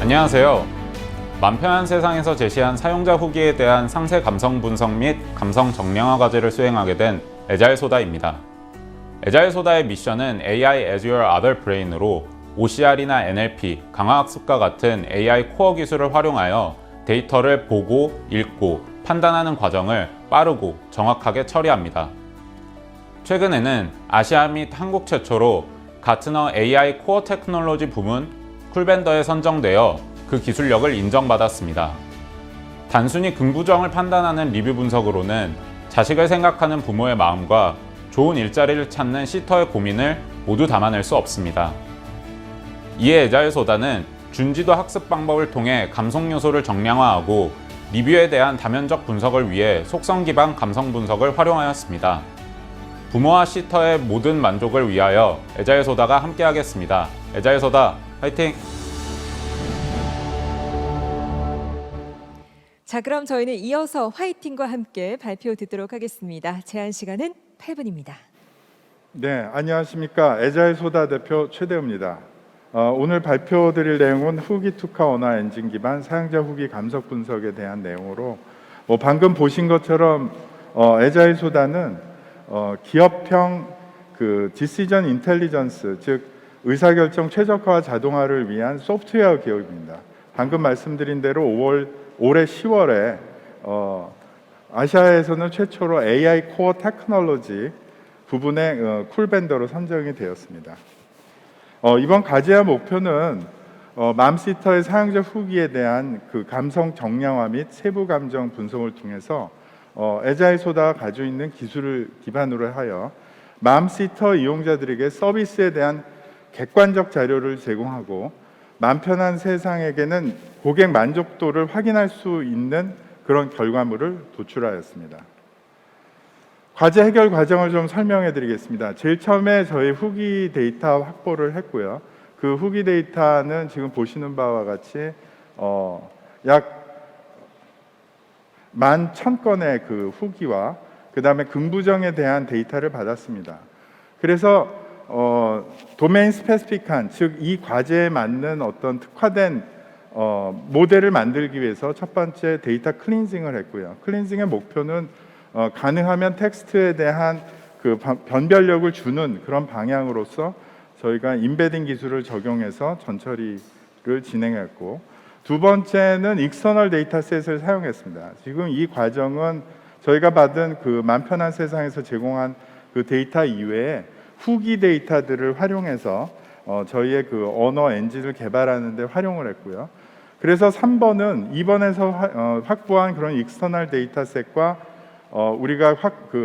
안녕하세요. 맘 편한 세상에서 제시한 사용자 후기에 대한 상세 감성 분석 및 감성 정량화 과제를 수행하게 된 에자일소다입니다. 에자일소다의 미션은 AI as your other brain으로 OCR이나 NLP, 강화학습과 같은 AI 코어 기술을 활용하여 데이터를 보고, 읽고, 판단하는 과정을 빠르고 정확하게 처리합니다. 최근에는 아시아 및 한국 최초로 가트너 AI 코어 테크놀로지 부문 쿨벤더에 선정되어 그 기술력을 인정받았습니다. 단순히 긍부정을 판단하는 리뷰 분석으로는 자식을 생각하는 부모의 마음과 좋은 일자리를 찾는 시터의 고민을 모두 담아낼 수 없습니다. 이에 에자일소다는 준지도 학습 방법을 통해 감성 요소를 정량화하고 리뷰에 대한 다면적 분석을 위해 속성 기반 감성 분석을 활용하였습니다. 부모와 시터의 모든 만족을 위하여 에자일소다가 함께하겠습니다. 에자일소다 화이팅! 자, 그럼 저희는 이어서 화이팅과 함께 발표 듣도록 하겠습니다. 제한 시간은 8분입니다. 네, 안녕하십니까. 에자일소다 대표 최대우입니다. 오늘 발표드릴 내용은 후기 특화 언어 엔진 기반 사용자 후기 감성 분석에 대한 내용으로 방금 보신 것처럼 에자일소다는 기업형 디시전 인텔리전스, 즉 의사결정 최적화와 자동화를 위한 소프트웨어 기업입니다. 방금 말씀드린 대로 올해 10월에 아시아에서는 최초로 AI 코어 테크놀로지 부분의 쿨벤더로 선정이 되었습니다. 이번 과제의 목표는 맘시터의 사용자 후기에 대한 감성 정량화 및 세부 감정 분석을 통해서 에자일소다가 가지고 있는 기술을 기반으로 하여 맘시터 이용자들에게 서비스에 대한 객관적 자료를 제공하고 맘 편한 세상에게는 고객 만족도를 확인할 수 있는 그런 결과물을 도출하였습니다. 과제 해결 과정을 좀 설명해 드리겠습니다. 제일 처음에 저희 후기 데이터 확보를 했고요. 그 후기 데이터는 지금 보시는 바와 같이 약 11,000건의 그 후기와 그 다음에 긍부정에 대한 데이터를 받았습니다. 그래서 도메인 스페시픽한, 즉 이 과제에 맞는 어떤 특화된 모델을 만들기 위해서 첫 번째 데이터 클린징을 했고요. 클린징의 목표는 가능하면 텍스트에 대한 그 변별력을 주는 그런 방향으로서 저희가 인베딩 기술을 적용해서 전처리를 진행했고, 두 번째는 익스터널 데이터셋을 사용했습니다. 지금 이 과정은 저희가 받은 그 맘 편한 세상에서 제공한 그 데이터 이외에 후기 데이터들을 활용해서 저희의 그 언어 엔진을 개발하는 데 활용을 했고요. 그래서 3번은 이번에서 확보한 그런 익스터널 데이터셋과 우리가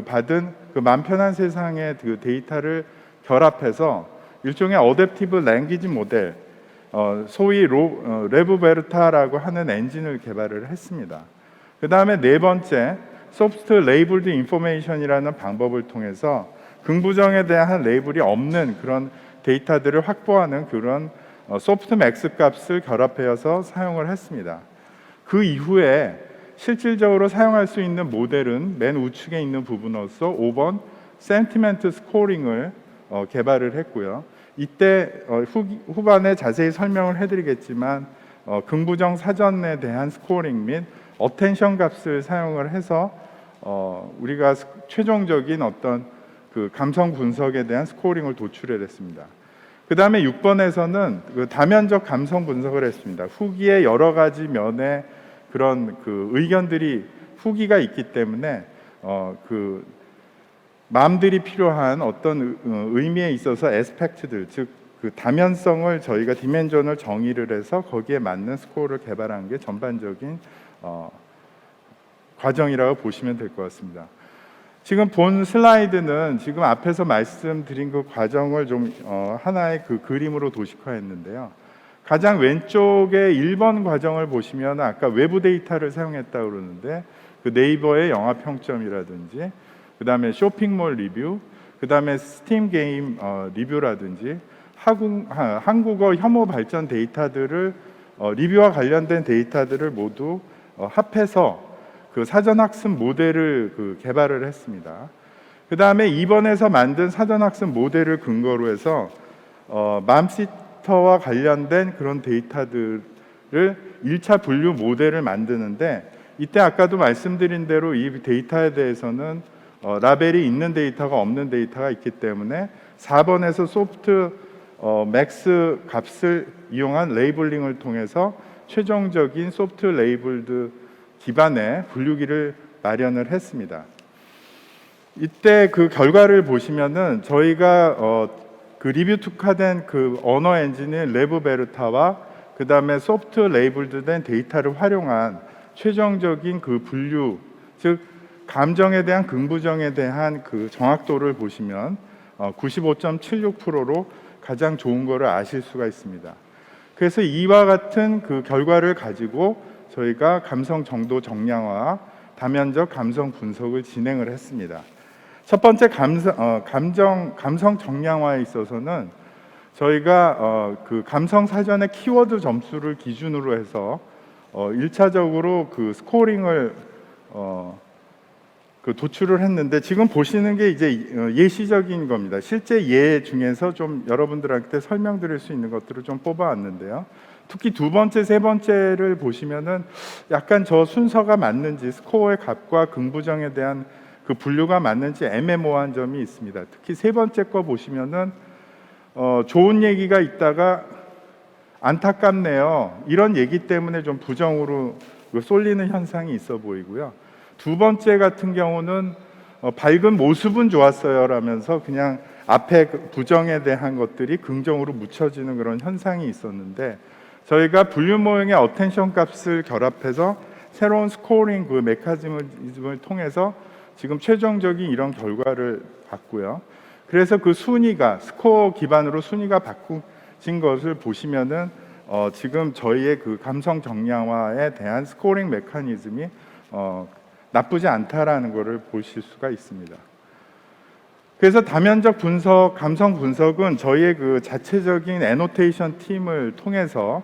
받은 그 맘 편한 세상의 그 데이터를 결합해서 일종의 어댑티브 랭귀지 모델, 소위 레브베르타라고 하는 엔진을 개발을 했습니다. 그 다음에 네 번째, 소프트 레이블드 인포메이션이라는 방법을 통해서 긍부정에 대한 레이블이 없는 그런 데이터들을 확보하는 그런 소프트 맥스 값을 결합해서 사용을 했습니다. 그 이후에 실질적으로 사용할 수 있는 모델은 맨 우측에 있는 부분으로서 5번 센티멘트 스코링을 개발을 했고요. 이때 후반에 자세히 설명을 해드리겠지만 긍부정 사전에 대한 스코링 및 어텐션 값을 사용을 해서 우리가 최종적인 어떤 그 감성 분석에 대한 스코링을 도출해냈습니다. 그 다음에 6번에서는 그 다면적 감성 분석을 했습니다. 후기의 여러 가지 면의 그런 그 의견들이 후기가 있기 때문에 그 마음들이 필요한 어떤 의미에 있어서 에스펙트들, 즉 그 다면성을 저희가 디멘전을 정의를 해서 거기에 맞는 스코어를 개발한 게 전반적인 과정이라고 보시면 될 것 같습니다. 지금 본 슬라이드는 지금 앞에서 말씀드린 그 과정을 좀 하나의 그 그림으로 도식화했는데요. 가장 왼쪽에 1번 과정을 보시면 아까 외부 데이터를 사용했다고 그러는데 그 네이버의 영화 평점이라든지 그 다음에 쇼핑몰 리뷰, 그 다음에 스팀 게임 리뷰라든지 한국어 혐오 발전 데이터들을 리뷰와 관련된 데이터들을 모두 합해서 그 사전학습 모델을 개발을 했습니다. 그 다음에 2번에서 만든 사전학습 모델을 근거로 해서 맘시터와 관련된 그런 데이터들을 1차 분류 모델을 만드는데, 이때 아까도 말씀드린 대로 이 데이터에 대해서는 라벨이 있는 데이터가 없는 데이터가 있기 때문에 4번에서 소프트 맥스 값을 이용한 레이블링을 통해서 최종적인 소프트 레이블드 기반의 분류기를 마련을 했습니다. 이때 그 결과를 보시면은 저희가 그 리뷰 특화된 그 언어 엔진인 레브베르타와 그 다음에 소프트 레이블드된 데이터를 활용한 최종적인 그 분류, 즉 감정에 대한 긍부정에 대한 그 정확도를 보시면 95.76%로 가장 좋은 거를 아실 수가 있습니다. 그래서 이와 같은 그 결과를 가지고 저희가 감성 정도 정량화, 다면적 감성 분석을 진행을 했습니다. 첫 번째 감성 정량화에 있어서는 저희가 그 감성 사전의 키워드 점수를 기준으로 해서 1차적으로 그 스코어링을 그 도출을 했는데, 지금 보시는 게 이제 예시적인 겁니다. 실제 예 중에서 좀 여러분들한테 설명드릴 수 있는 것들을 좀 뽑아왔는데요. 특히 두 번째, 세 번째를 보시면은 약간 저 순서가 맞는지, 스코어의 값과 긍부정에 대한 그 분류가 맞는지 애매모호한 점이 있습니다. 특히 세 번째 거 보시면은 좋은 얘기가 있다가 안타깝네요, 이런 얘기 때문에 좀 부정으로 쏠리는 현상이 있어 보이고요. 두 번째 같은 경우는 밝은 모습은 좋았어요 라면서 그냥 앞에 부정에 대한 것들이 긍정으로 묻혀지는 그런 현상이 있었는데, 저희가 분류 모형의 어텐션 값을 결합해서 새로운 스코어링 그 메커니즘을 통해서 지금 최종적인 이런 결과를 봤고요. 그래서 그 순위가 스코어 기반으로 순위가 바꾸진 것을 보시면은 지금 저희의 그 감성 정량화에 대한 스코어링 메커니즘이 나쁘지 않다라는 것을 보실 수가 있습니다. 그래서 다면적 분석, 감성 분석은 저희의 그 자체적인 애노테이션 팀을 통해서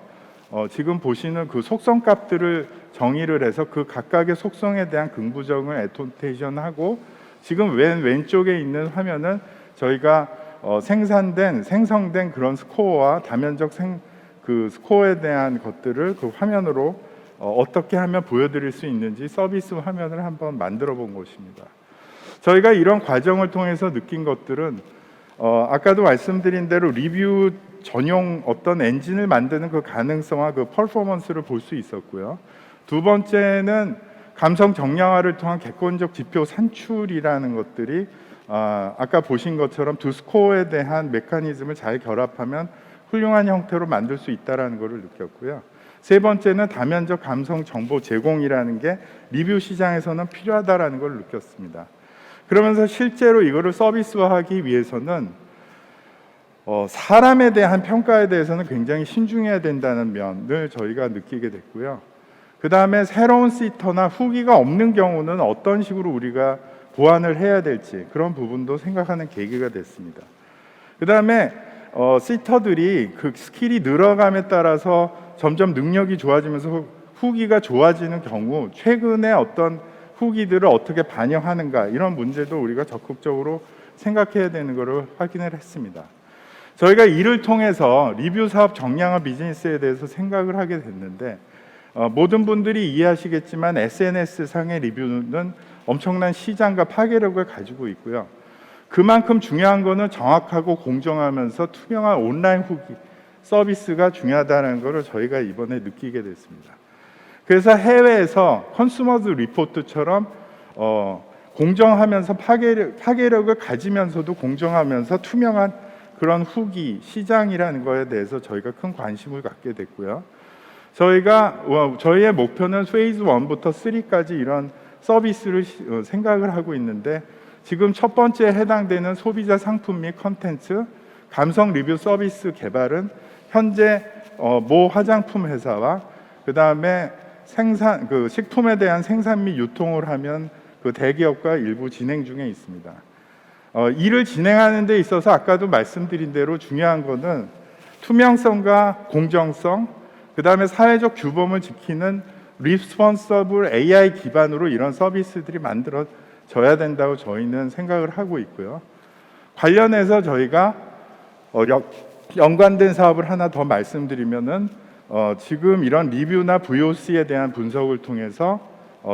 지금 보시는 그 속성 값들을 정의를 해서 그 각각의 속성에 대한 긍부정을 애노테이션하고, 지금 왼쪽에 있는 화면은 저희가 생성된 그런 스코어와 다면적 그 스코어에 대한 것들을 그 화면으로 어떻게 하면 보여드릴 수 있는지 서비스 화면을 한번 만들어 본 것입니다. 저희가 이런 과정을 통해서 느낀 것들은 아까도 말씀드린 대로 리뷰 전용 어떤 엔진을 만드는 그 가능성과 그 퍼포먼스를 볼 수 있었고요. 두 번째는 감성 정량화를 통한 객관적 지표 산출이라는 것들이 아까 보신 것처럼 두 스코어에 대한 메커니즘을 잘 결합하면 훌륭한 형태로 만들 수 있다는 것을 느꼈고요. 세 번째는 다면적 감성 정보 제공이라는 게 리뷰 시장에서는 필요하다라는 걸 느꼈습니다. 그러면서 실제로 이거를 서비스화하기 위해서는 사람에 대한 평가에 대해서는 굉장히 신중해야 된다는 면을 저희가 느끼게 됐고요. 그 다음에 새로운 시터나 후기가 없는 경우는 어떤 식으로 우리가 보완을 해야 될지 그런 부분도 생각하는 계기가 됐습니다. 그 다음에 시터들이 그 스킬이 늘어감에 따라서 점점 능력이 좋아지면서 후기가 좋아지는 경우 최근에 어떤 후기들을 어떻게 반영하는가, 이런 문제도 우리가 적극적으로 생각해야 되는 것을 확인을 했습니다. 저희가 이를 통해서 리뷰 사업 정량화 비즈니스에 대해서 생각을 하게 됐는데, 모든 분들이 이해하시겠지만 SNS 상의 리뷰는 엄청난 시장과 파괴력을 가지고 있고요. 그만큼 중요한 거는 정확하고 공정하면서 투명한 온라인 후기 서비스가 중요하다는 것을 저희가 이번에 느끼게 됐습니다. 그래서 해외에서 컨슈머즈 리포트처럼 공정하면서 파괴력을 가지면서도 공정하면서 투명한 그런 후기 시장이라는 거에 대해서 저희가 큰 관심을 갖게 됐고요. 저희의 목표는 페이즈 1부터 3까지 이런 서비스를 생각을 하고 있는데, 지금 첫 번째에 해당되는 소비자 상품 및 컨텐츠 감성 리뷰 서비스 개발은 현재 모 화장품 회사와 그 다음에 식품에 대한 생산 및 유통을 하면 그 대기업과 일부 진행 중에 있습니다. 이를 진행하는 데 있어서 아까도 말씀드린 대로 중요한 것은 투명성과 공정성, 그 다음에 사회적 규범을 지키는 리스폰서블 AI 기반으로 이런 서비스들이 만들어져야 된다고 저희는 생각을 하고 있고요. 관련해서 저희가 연관된 사업을 하나 더 말씀드리면은 지금 이런 리뷰나 VOC에 대한 분석을 통해서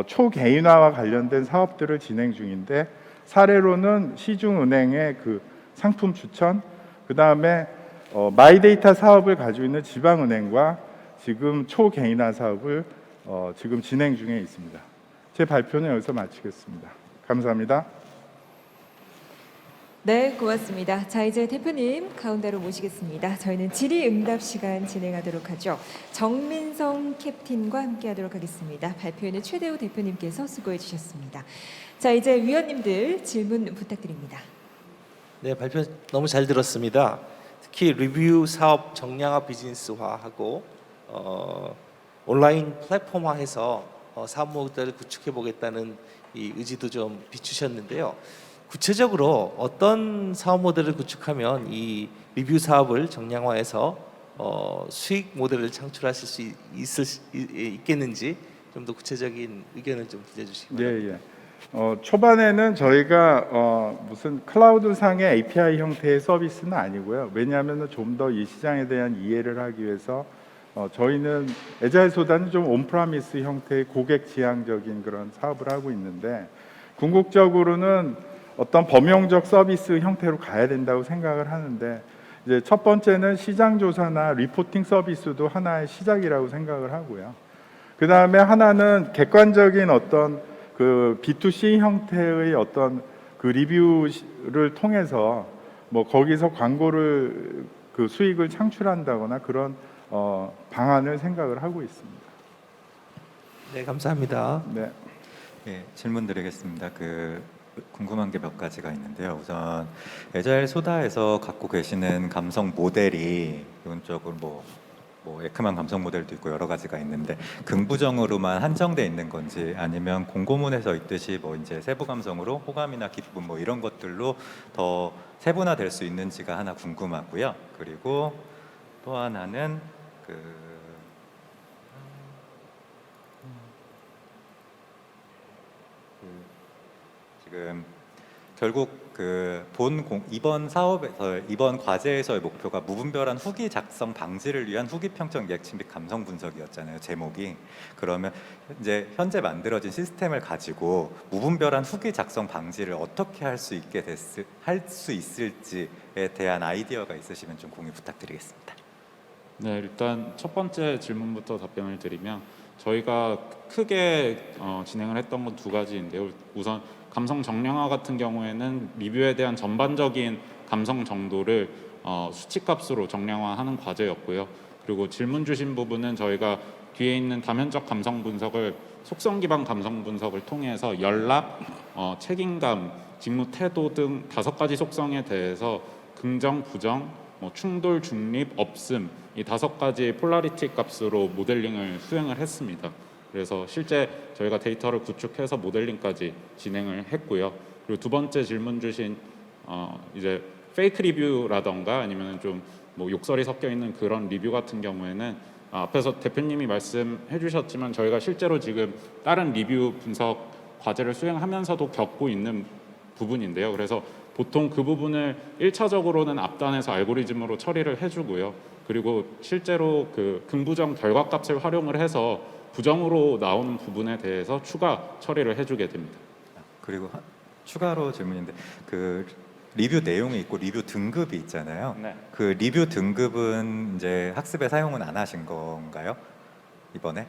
초개인화와 관련된 사업들을 진행 중인데, 사례로는 시중은행의 그 상품 추천, 그 다음에 마이데이터 사업을 가지고 있는 지방은행과 지금 초개인화 사업을 지금 진행 중에 있습니다. 제 발표는 여기서 마치겠습니다. 감사합니다. 네, 고맙습니다. 자, 이제 대표님 가운데로 모시겠습니다. 저희는 질의응답 시간 진행하도록 하죠. 정민성 캡틴과 함께하도록 하겠습니다. 발표에는 최대호 대표님께서 수고해 주셨습니다. 자, 이제 위원님들 질문 부탁드립니다. 네, 발표 너무 잘 들었습니다. 특히 리뷰 사업 정량화 비즈니스화하고 온라인 플랫폼화해서 사업 모델을 구축해 보겠다는 이 의지도 좀 비추셨는데요. 구체적으로 어떤 사업 모델을 구축하면 이 리뷰 사업을 정량화해서 수익 모델을 창출하실 수 있겠는지 좀 더 구체적인 의견을 좀 들려주시기 바랍니다. 초반에는 저희가 무슨 클라우드상의 API 형태의 서비스는 아니고요. 왜냐하면 좀 더 이 시장에 대한 이해를 하기 위해서 저희는 에자일소다는 좀 온프라미스 형태의 고객 지향적인 그런 사업을 하고 있는데, 궁극적으로는 어떤 범용적 서비스 형태로 가야 된다고 생각을 하는데, 이제 첫 번째는 시장 조사나 리포팅 서비스도 하나의 시작이라고 생각을 하고요. 그 다음에 하나는 객관적인 어떤 그 B2C 형태의 어떤 그 리뷰를 통해서 뭐 거기서 광고를 그 수익을 창출한다거나 그런 방안을 생각을 하고 있습니다. 네, 감사합니다. 네. 예, 질문 드리겠습니다. 궁금한 게 몇 가지가 있는데요. 우선 에자일 소다에서 갖고 계시는 감성 모델이 기본적으로 뭐 에크만 감성 모델도 있고 여러 가지가 있는데, 긍부정으로만 한정돼 있는 건지 아니면 공고문에서 있듯이 뭐 이제 세부 감성으로 호감이나 기쁨 뭐 이런 것들로 더 세분화될 수 있는지가 하나 궁금하고요. 그리고 또 하나는 지금 결국 이번 사업에서 이번 과제에서의 목표가 무분별한 후기 작성 방지를 위한 후기 평점 리액션 및 감성 분석이었잖아요, 제목이. 그러면 이제 현재 만들어진 시스템을 가지고 무분별한 후기 작성 방지를 어떻게 할 수 있을지에 대한 아이디어가 있으시면 좀 공유 부탁드리겠습니다. 네, 일단 첫 번째 질문부터 답변을 드리면, 저희가 크게 진행을 했던 건 두 가지인데요. 우선 감성 정량화 같은 경우에는 리뷰에 대한 전반적인 감성 정도를 수치값으로 정량화하는 과제였고요. 그리고 질문 주신 부분은 저희가 뒤에 있는 다면적 감성 분석을 속성 기반 감성 분석을 통해서 연락, 책임감, 직무 태도 등 5가지 속성에 대해서 긍정, 부정, 충돌, 중립, 없음, 이 5가지 폴라리티 값으로 모델링을 수행을 했습니다. 그래서 실제 저희가 데이터를 구축해서 모델링까지 진행을 했고요. 그리고 두 번째 질문 주신 이제 페이크 리뷰라던가 아니면 좀 뭐 욕설이 섞여 있는 그런 리뷰 같은 경우에는 앞에서 대표님이 말씀해 주셨지만 저희가 실제로 지금 다른 리뷰 분석 과제를 수행하면서도 겪고 있는 부분인데요. 그래서 보통 그 부분을 1차적으로는 앞단에서 알고리즘으로 처리를 해주고요. 그리고 실제로 그 긍부정 결과값을 활용을 해서 부정으로 나오는 부분에 대해서 추가 처리를 해주게 됩니다. 그리고 추가로 질문인데, 리뷰 내용이 있고 리뷰 등급이 있잖아요. 네. 그 리뷰 등급은 이제 학습에 사용은 안 하신 건가요, 이번에?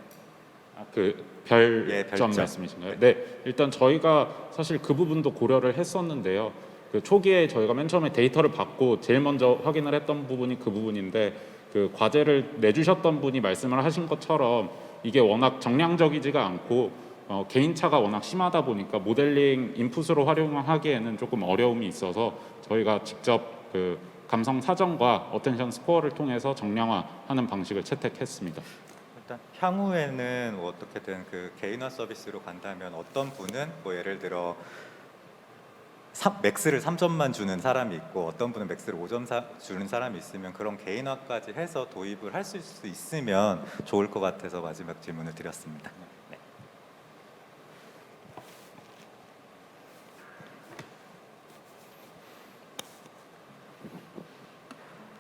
별점 별점. 말씀이신가요? 네, 일단 저희가 사실 그 부분도 고려를 했었는데요. 그 초기에 저희가 맨 처음에 데이터를 받고 제일 먼저 확인을 했던 부분이 그 부분인데, 그 과제를 내주셨던 분이 말씀을 하신 것처럼 이게 워낙 정량적이지가 않고 개인차가 워낙 심하다 보니까 모델링 인풋으로 활용하기에는 조금 어려움이 있어서 저희가 직접 그 감성 사정과 어텐션 스코어를 통해서 정량화하는 방식을 채택했습니다. 일단 향후에는 어떻게든 그 개인화 서비스로 간다면 어떤 분은 뭐 예를 들어 맥스를 3점만 주는 사람이 있고 어떤 분은 맥스를 5점 주는 사람이 있으면 그런 개인화까지 해서 도입을 할 수 있으면 좋을 것 같아서 마지막 질문을 드렸습니다. 네.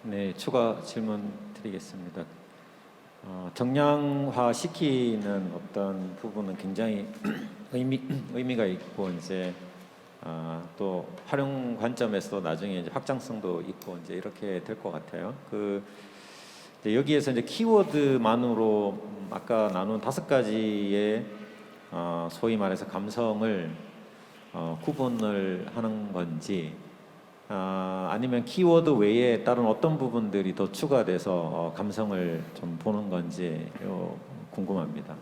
네, 추가 질문 드리겠습니다. 정량화 시키는 어떤 부분은 굉장히 의미가 있고 이제 또 활용 관점에서 나중에 이제 확장성도 있고 이제 이렇게 될 것 같아요. 이제 여기에서 이제 키워드만으로 아까 나눈 5가지의 소위 말해서 감성을 구분을 하는 건지 아니면 키워드 외에 다른 어떤 부분들이 더 추가돼서 감성을 좀 보는 건지 궁금합니다.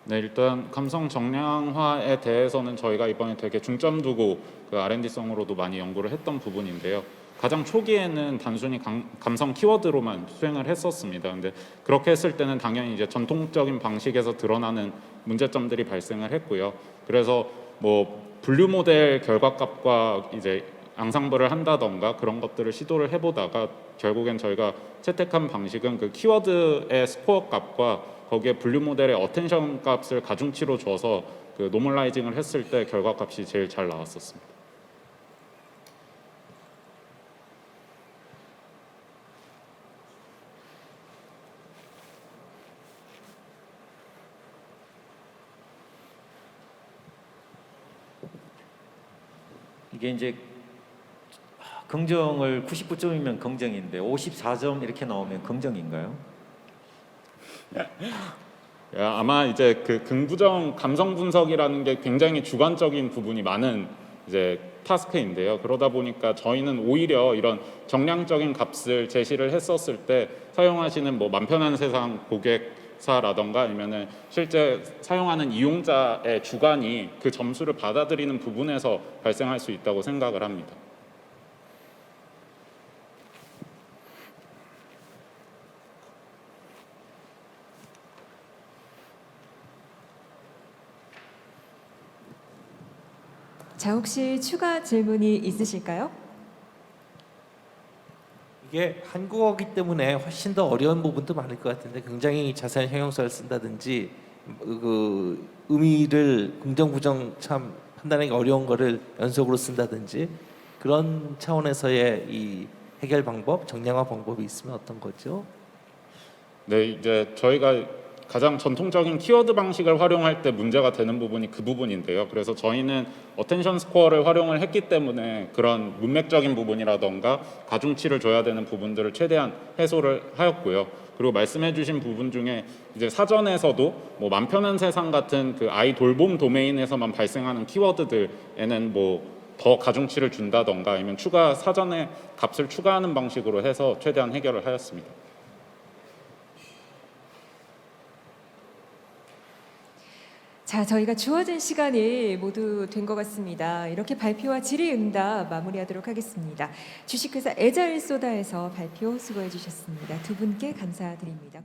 네, 일단 감성 정량화에 대해서는 저희가 이번에 되게 중점 두고 그 R&D성으로도 많이 연구를 했던 부분인데요. 가장 초기에는 단순히 감성 키워드로만 수행을 했었습니다. 근데 그렇게 했을 때는 당연히 이제 전통적인 방식에서 드러나는 문제점들이 발생을 했고요. 그래서 뭐 분류 모델 결과값과 이제 앙상블을 한다던가 그런 것들을 시도를 해보다가 결국엔 저희가 채택한 방식은 그 키워드의 스코어 값과 거기에 분류 모델의 어텐션 값을 가중치로 줘서 그 노멀라이징을 했을 때 결과값이 제일 잘 나왔었습니다. 이게 이제 긍정을 99점이면 긍정인데 54점 이렇게 나오면 긍정인가요? 아마 이제 그 긍부정 감성 분석이라는 게 굉장히 주관적인 부분이 많은 이제 타스크인데요. 그러다 보니까 저희는 오히려 이런 정량적인 값을 제시를 했었을 때 사용하시는 뭐 맘편한 세상 고객사라던가 아니면은 실제 사용하는 이용자의 주관이 그 점수를 받아들이는 부분에서 발생할 수 있다고 생각을 합니다. 자, 혹시 추가 질문이 있으실까요? 이게 한국어기 때문에 훨씬 더 어려운 부분도 많을 것 같은데 굉장히 자세한 형용사를 쓴다든지 그 의미를 긍정 부정 참 판단하기 어려운 거를 연속으로 쓴다든지 그런 차원에서의 이 해결 방법, 정량화 방법이 있으면 어떤 거죠? 네, 이제 저희가 가장 전통적인 키워드 방식을 활용할 때 문제가 되는 부분이 그 부분인데요. 그래서 저희는 어텐션 스코어를 활용을 했기 때문에 그런 문맥적인 부분이라던가 가중치를 줘야 되는 부분들을 최대한 해소를 하였고요. 그리고 말씀해주신 부분 중에 이제 사전에서도 뭐 맘편한 세상 같은 그 아이 돌봄 도메인에서만 발생하는 키워드들에는 뭐 더 가중치를 준다던가 아니면 추가 사전에 값을 추가하는 방식으로 해서 최대한 해결을 하였습니다. 자, 저희가 주어진 시간이 모두 된 것 같습니다. 이렇게 발표와 질의응답 마무리하도록 하겠습니다. 주식회사 에자일소다에서 발표 수고해 주셨습니다. 두 분께 감사드립니다.